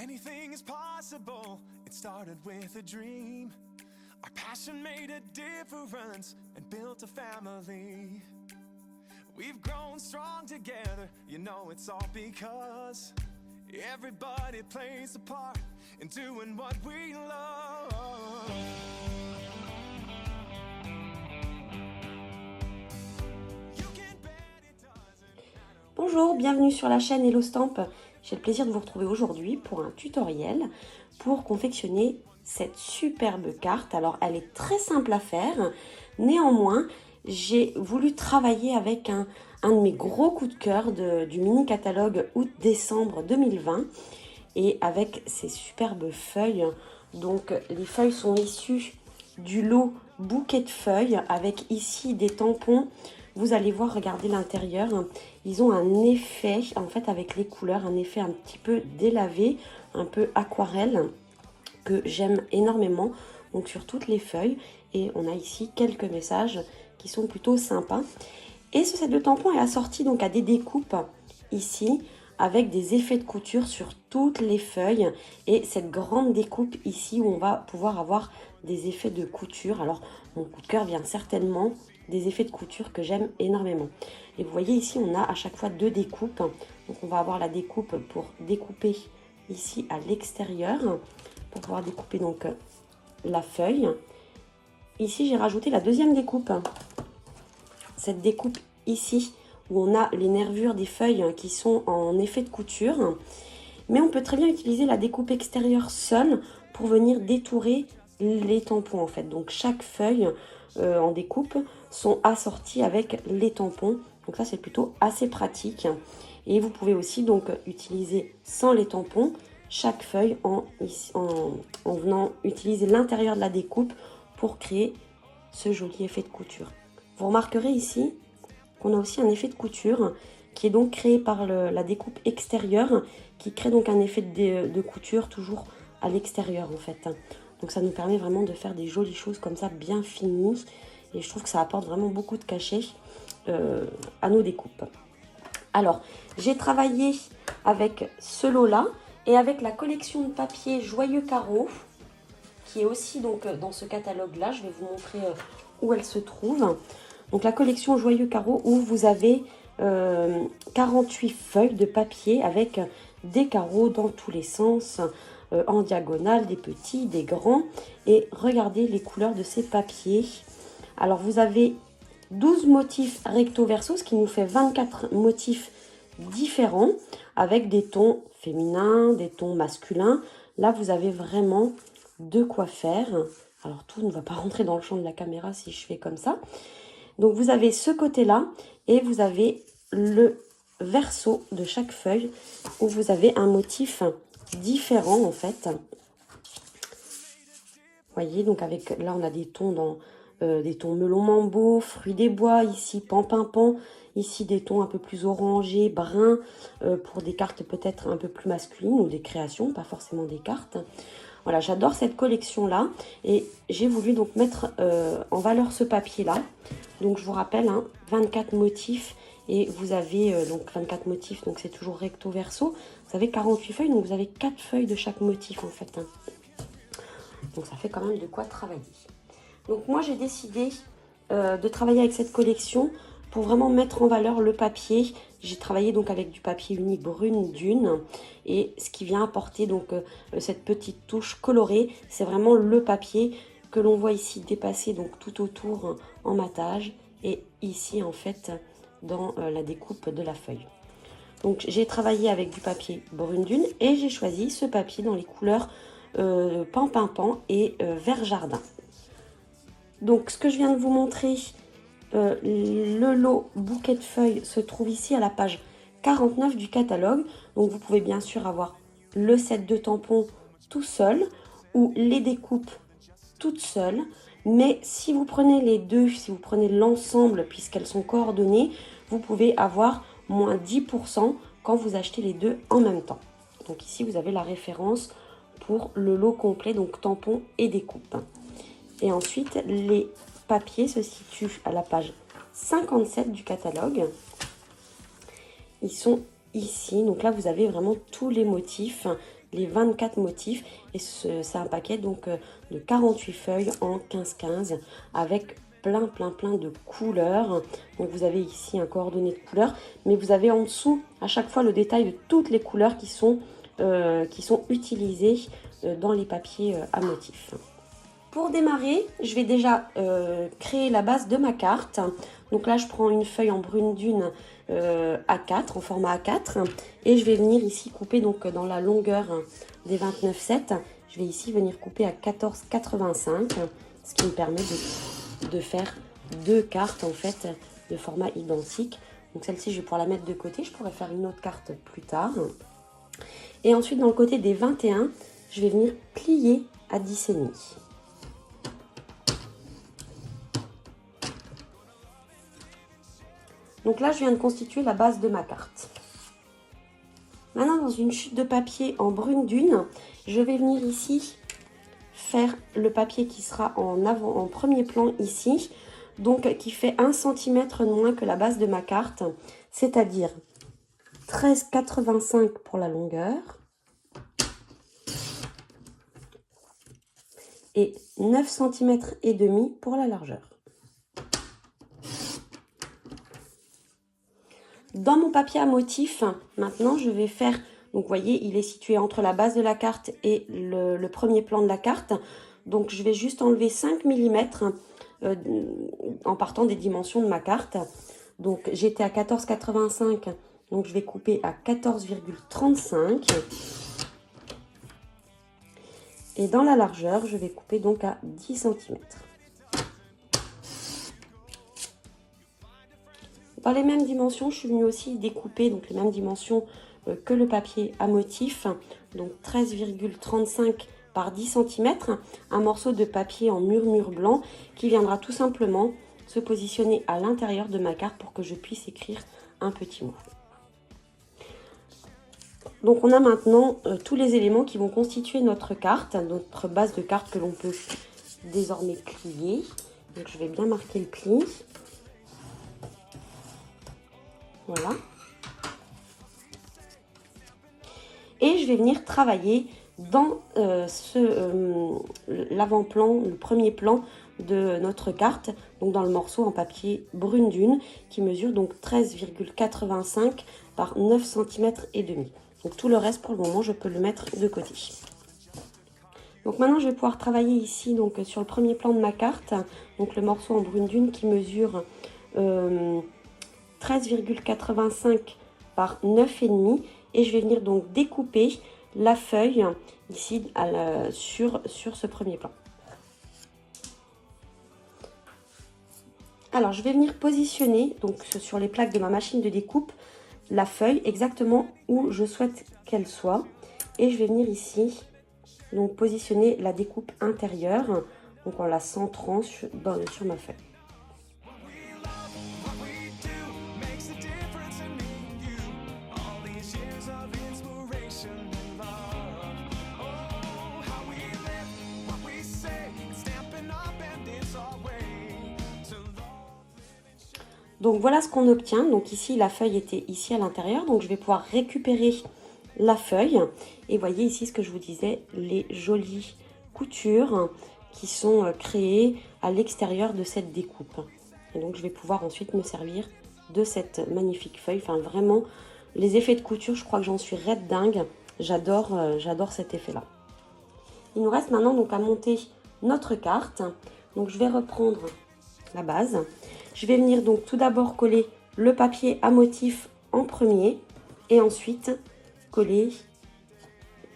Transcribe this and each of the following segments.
Anything is possible, it started with a dream. Our passion made a difference and built a family. We've grown strong together, you know it's all because everybody plays a part in doing what we love. You can bet it doesn't matter. Bonjour, bienvenue sur la chaîne Hello Stamp. J'ai le plaisir de vous retrouver aujourd'hui pour un tutoriel pour confectionner cette superbe carte. Alors elle est très simple à faire, néanmoins j'ai voulu travailler avec un de mes gros coups de cœur du mini catalogue août-décembre 2020 et avec ces superbes feuilles. Donc les feuilles sont issues du lot bouquet de feuilles avec ici des tampons. Vous allez voir, regardez l'intérieur, ils ont un effet, en fait avec les couleurs, un effet un petit peu délavé, un peu aquarelle, que j'aime énormément, donc sur toutes les feuilles. Et on a ici quelques messages qui sont plutôt sympas. Et ce set de tampons est assorti donc à des découpes ici, avec des effets de couture sur toutes les feuilles. Et cette grande découpe ici où on va pouvoir avoir des effets de couture. Alors mon coup de cœur vient certainement des effets de couture que j'aime énormément. Et vous voyez ici on a à chaque fois deux découpes. Donc on va avoir la découpe pour découper ici à l'extérieur, pour pouvoir découper donc la feuille. Ici j'ai rajouté la deuxième découpe, cette découpe ici où on a les nervures des feuilles qui sont en effet de couture. Mais on peut très bien utiliser la découpe extérieure seule pour venir détourer les tampons en fait. Donc chaque feuille en découpe sont assorties avec les tampons. Donc ça c'est plutôt assez pratique. Et vous pouvez aussi donc utiliser sans les tampons chaque feuille en venant utiliser l'intérieur de la découpe pour créer ce joli effet de couture. Vous remarquerez ici qu'on a aussi un effet de couture qui est donc créé par la découpe extérieure, qui crée donc un effet de couture toujours à l'extérieur en fait. Donc ça nous permet vraiment de faire des jolies choses comme ça, bien finies. Et je trouve que ça apporte vraiment beaucoup de cachet à nos découpes. Alors, j'ai travaillé avec ce lot-là et avec la collection de papier Joyeux Carreau, qui est aussi donc dans ce catalogue-là. Je vais vous montrer où elle se trouve. Donc la collection Joyeux Carreau où vous avez 48 feuilles de papier avec des carreaux dans tous les sens, en diagonale, des petits, des grands. Et regardez les couleurs de ces papiers. Alors vous avez 12 motifs recto verso, ce qui nous fait 24 motifs différents avec des tons féminins, des tons masculins. Là vous avez vraiment de quoi faire. Alors tout ne va pas rentrer dans le champ de la caméra si je fais comme ça. Donc vous avez ce côté-là et vous avez le verso de chaque feuille où vous avez un motif différent en fait. Vous voyez, donc avec là on a des tons dans des tons melon mambo, fruits des bois, ici pan, ici des tons un peu plus orangés, bruns pour des cartes peut-être un peu plus masculines ou des créations, pas forcément des cartes. Voilà, j'adore cette collection-là et j'ai voulu donc mettre en valeur ce papier-là. Donc, je vous rappelle, 24 motifs et vous avez donc 24 motifs, donc c'est toujours recto verso. Vous avez 48 feuilles, donc vous avez 4 feuilles de chaque motif en fait. Donc, ça fait quand même de quoi travailler. Donc, moi, j'ai décidé de travailler avec cette collection pour vraiment mettre en valeur le papier. J'ai travaillé donc avec du papier uni brune dune et ce qui vient apporter donc cette petite touche colorée, c'est vraiment le papier que l'on voit ici dépasser donc tout autour en matage et ici en fait dans la découpe de la feuille. Donc j'ai travaillé avec du papier brune dune et j'ai choisi ce papier dans les couleurs pan et vert jardin. Donc ce que je viens de vous montrer, le lot bouquet de feuilles se trouve ici à la page 49 du catalogue. Donc vous pouvez bien sûr avoir le set de tampons tout seul ou les découpes toutes seules. Mais si vous prenez les deux, si vous prenez l'ensemble puisqu'elles sont coordonnées, vous pouvez avoir moins 10% quand vous achetez les deux en même temps. Donc ici vous avez la référence pour le lot complet, donc tampons et découpes. Et ensuite les papiers se situent à la page 57 du catalogue. Ils sont ici. Donc là, vous avez vraiment tous les motifs les 24 motifs. Et c'est un paquet donc de 48 feuilles en 15-15 avec plein de couleurs. Donc vous avez ici un coordonné de couleurs, mais vous avez en dessous à chaque fois le détail de toutes les couleurs qui sont utilisées dans les papiers à motifs. Pour démarrer, je vais déjà créer la base de ma carte. Donc là, je prends une feuille en brune dune A4, en format A4. Et je vais venir ici couper donc dans la longueur des 29,7. Je vais ici venir couper à 14,85, ce qui me permet de faire deux cartes en fait de format identique. Donc celle-ci, je vais pouvoir la mettre de côté. Je pourrais faire une autre carte plus tard. Et ensuite, dans le côté des 21, je vais venir plier à 10,5. Donc là, je viens de constituer la base de ma carte. Maintenant, dans une chute de papier en brune dune, je vais venir ici faire le papier qui sera en premier plan ici, donc qui fait 1 cm de moins que la base de ma carte, c'est-à-dire 13,85 pour la longueur et 9 cm et demi pour la largeur. Dans mon papier à motif, maintenant je vais faire, donc vous voyez, il est situé entre la base de la carte et le premier plan de la carte. Donc je vais juste enlever 5 mm en partant des dimensions de ma carte. Donc j'étais à 14,85, donc je vais couper à 14,35. Et dans la largeur, je vais couper donc à 10 cm. Dans les mêmes dimensions, je suis venue aussi découper donc les mêmes dimensions que le papier à motif, donc 13,35 par 10 cm, un morceau de papier en murmure blanc qui viendra tout simplement se positionner à l'intérieur de ma carte pour que je puisse écrire un petit mot. Donc on a maintenant tous les éléments qui vont constituer notre carte, notre base de carte que l'on peut désormais plier. Donc je vais bien marquer le pli. Voilà. Et je vais venir travailler dans l'avant-plan, le premier plan de notre carte, donc dans le morceau en papier brune dune qui mesure donc 13,85 par 9 cm et demi. Donc tout le reste pour le moment je peux le mettre de côté. Donc maintenant je vais pouvoir travailler ici donc sur le premier plan de ma carte, donc le morceau en brune dune qui mesure 13,85 par 9,5 et je vais venir donc découper la feuille ici sur ce premier plan. Alors je vais venir positionner donc sur les plaques de ma machine de découpe la feuille exactement où je souhaite qu'elle soit et je vais venir ici donc positionner la découpe intérieure donc en la centrant sur ma feuille. Donc voilà ce qu'on obtient. Donc ici la feuille était ici à l'intérieur, donc je vais pouvoir récupérer la feuille et voyez ici ce que je vous disais, les jolies coutures qui sont créées à l'extérieur de cette découpe. Et donc je vais pouvoir ensuite me servir de cette magnifique feuille. Enfin vraiment les effets de couture, je crois que j'en suis raide dingue. J'adore cet effet là. Il nous reste maintenant donc à monter notre carte. Donc je vais reprendre la base. Je vais venir donc tout d'abord coller le papier à motif en premier et ensuite coller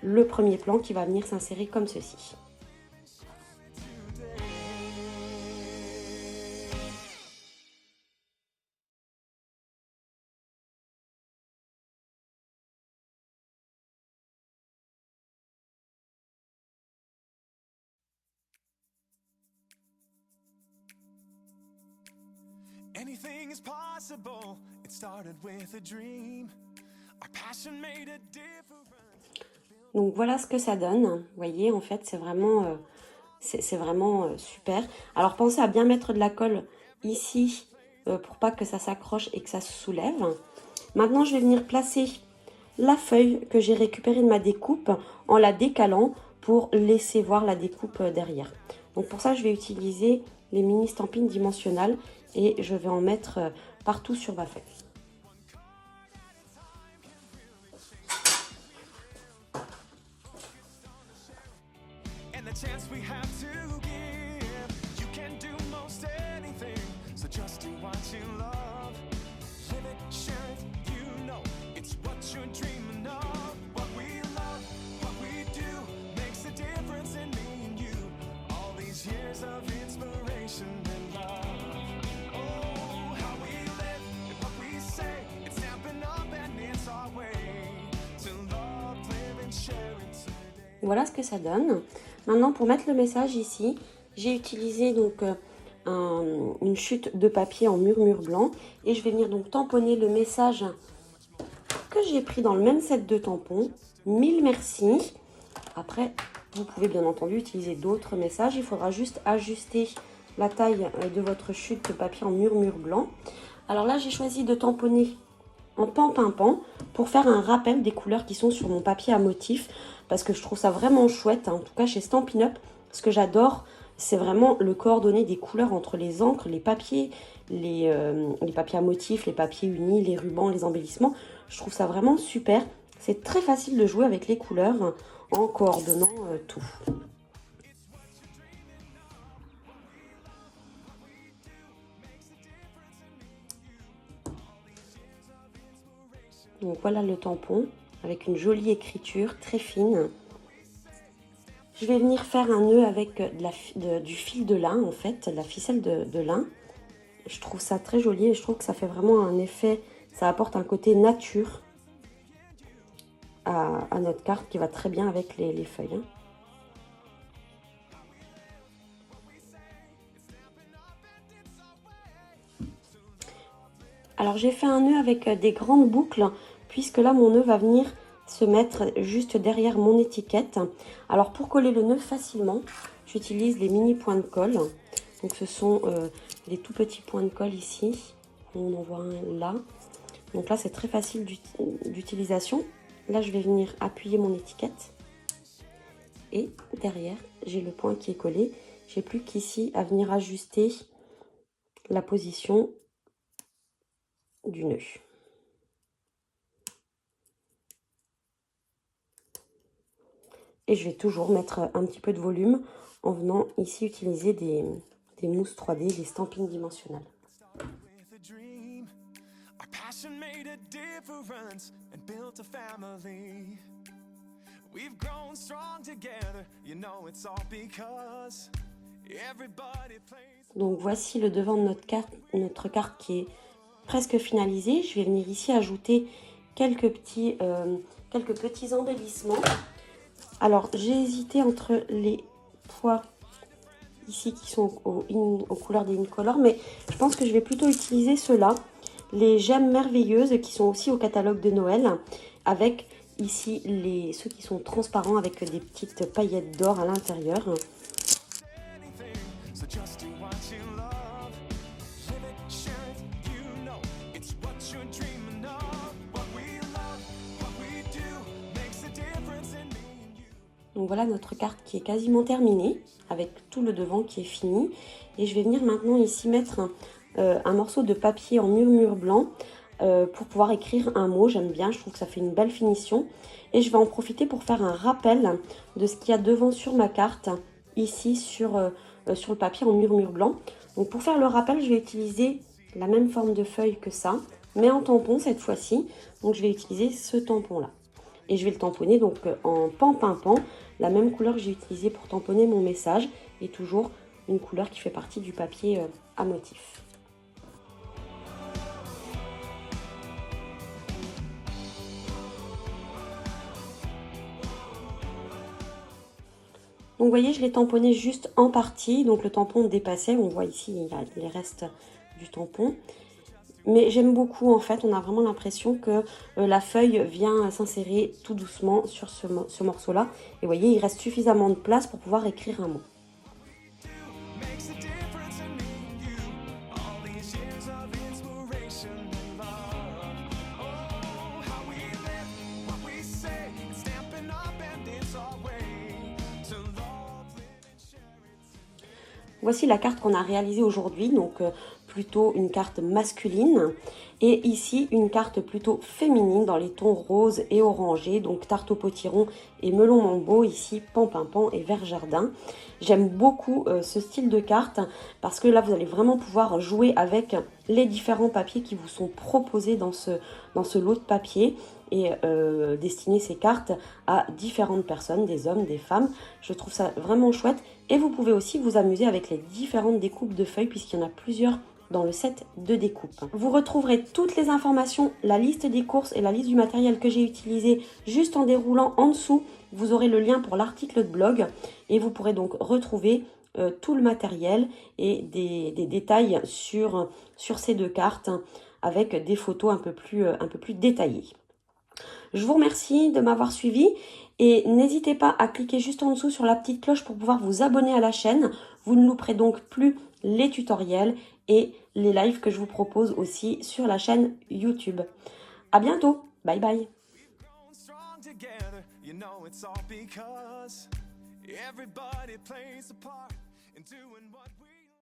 le premier plan qui va venir s'insérer comme ceci. Anything is possible. It started with a dream. Our passion made a difference. Donc voilà ce que ça donne. Vous voyez, en fait, c'est vraiment super. Alors pensez à bien mettre de la colle ici pour pas que ça s'accroche et que ça se soulève. Maintenant, je vais venir placer la feuille que j'ai récupérée de ma découpe en la décalant pour laisser voir la découpe derrière. Donc pour ça, je vais utiliser les mini stampines dimensionnelles et je vais en mettre partout sur ma feuille. And the chance we have to give, you can do most anything, so just do what you love. Live it, share it, you know it's what you're dreaming of. What we love, what we do makes a difference in me and you. All these years of inspiration and love. Oh, how we live and what we say, it's snapping up and it's our way to love, live and share it today. Voilà ce que ça donne. Maintenant, pour mettre le message ici, j'ai utilisé donc une chute de papier en murmure blanc et je vais venir donc tamponner le message que j'ai pris dans le même set de tampons. 1000 merci. Après, vous pouvez bien entendu utiliser d'autres messages. Il faudra juste ajuster la taille de votre chute de papier en murmure blanc. Alors là, j'ai choisi de tamponner en pan-pimpant pour faire un rappel des couleurs qui sont sur mon papier à motifs parce que je trouve ça vraiment chouette, hein. En tout cas chez Stampin' Up, ce que j'adore, c'est vraiment le coordonné des couleurs entre les encres, les papiers, les papiers à motifs, les papiers unis, les rubans, les embellissements. Je trouve ça vraiment super. C'est très facile de jouer avec les couleurs en coordonnant tout. Donc voilà le tampon avec une jolie écriture très fine. Je vais venir faire un nœud avec du fil de lin en fait, de la ficelle de lin. Je trouve ça très joli et je trouve que ça fait vraiment un effet, ça apporte un côté nature à notre carte qui va très bien avec les feuilles, hein. Alors j'ai fait un nœud avec des grandes boucles puisque là mon nœud va venir se mettre juste derrière mon étiquette. Alors pour coller le nœud facilement, j'utilise les mini points de colle. Donc ce sont des tout petits points de colle ici. On en voit un là. Donc là c'est très facile d'utilisation. Là je vais venir appuyer mon étiquette. Et derrière j'ai le point qui est collé. J'ai plus qu'ici à venir ajuster la position du nœud. Et je vais toujours mettre un petit peu de volume en venant ici utiliser des mousses 3D, des stampines dimensionnelles. Donc voici le devant de notre carte qui est presque finalisée. Je vais venir ici ajouter quelques petits embellissements. Alors, j'ai hésité entre les pois ici qui sont aux couleurs des Incolor, mais je pense que je vais plutôt utiliser ceux-là, les gemmes merveilleuses qui sont aussi au catalogue de Noël, avec ici ceux qui sont transparents avec des petites paillettes d'or à l'intérieur. Donc voilà notre carte qui est quasiment terminée, avec tout le devant qui est fini. Et je vais venir maintenant ici mettre un morceau de papier en murmure blanc pour pouvoir écrire un mot. J'aime bien, je trouve que ça fait une belle finition. Et je vais en profiter pour faire un rappel de ce qu'il y a devant sur ma carte, ici sur le papier en murmure blanc. Donc pour faire le rappel, je vais utiliser la même forme de feuille que ça, mais en tampon cette fois-ci. Donc je vais utiliser ce tampon-là. Et je vais le tamponner donc en pan-pimpant, la même couleur que j'ai utilisée pour tamponner mon message, et toujours une couleur qui fait partie du papier à motif. Donc vous voyez, je l'ai tamponné juste en partie, donc le tampon dépassait, on voit ici il y a les restes du tampon. Mais j'aime beaucoup en fait, on a vraiment l'impression que la feuille vient s'insérer tout doucement sur ce morceau-là. Et vous voyez, il reste suffisamment de place pour pouvoir écrire un mot. Voici la carte qu'on a réalisée aujourd'hui, donc plutôt une carte masculine. Et ici, une carte plutôt féminine dans les tons roses et orangés, donc tarte au potiron et melon mambo, ici pan et vert jardin. J'aime beaucoup ce style de carte parce que là, vous allez vraiment pouvoir jouer avec les différents papiers qui vous sont proposés dans ce lot de papier et destiner ces cartes à différentes personnes, des hommes, des femmes. Je trouve ça vraiment chouette. Et vous pouvez aussi vous amuser avec les différentes découpes de feuilles puisqu'il y en a plusieurs dans le set de découpe. Vous retrouverez toutes les informations, la liste des courses et la liste du matériel que j'ai utilisé juste en déroulant en dessous. Vous aurez le lien pour l'article de blog et vous pourrez donc retrouver tout le matériel et des détails sur ces deux cartes avec des photos un peu plus détaillées. Je vous remercie de m'avoir suivi et n'hésitez pas à cliquer juste en dessous sur la petite cloche pour pouvoir vous abonner à la chaîne. Vous ne louperez donc plus les tutoriels et les lives que je vous propose aussi sur la chaîne YouTube. À bientôt, bye bye. Strong together, you know it's all because everybody plays a part in doing what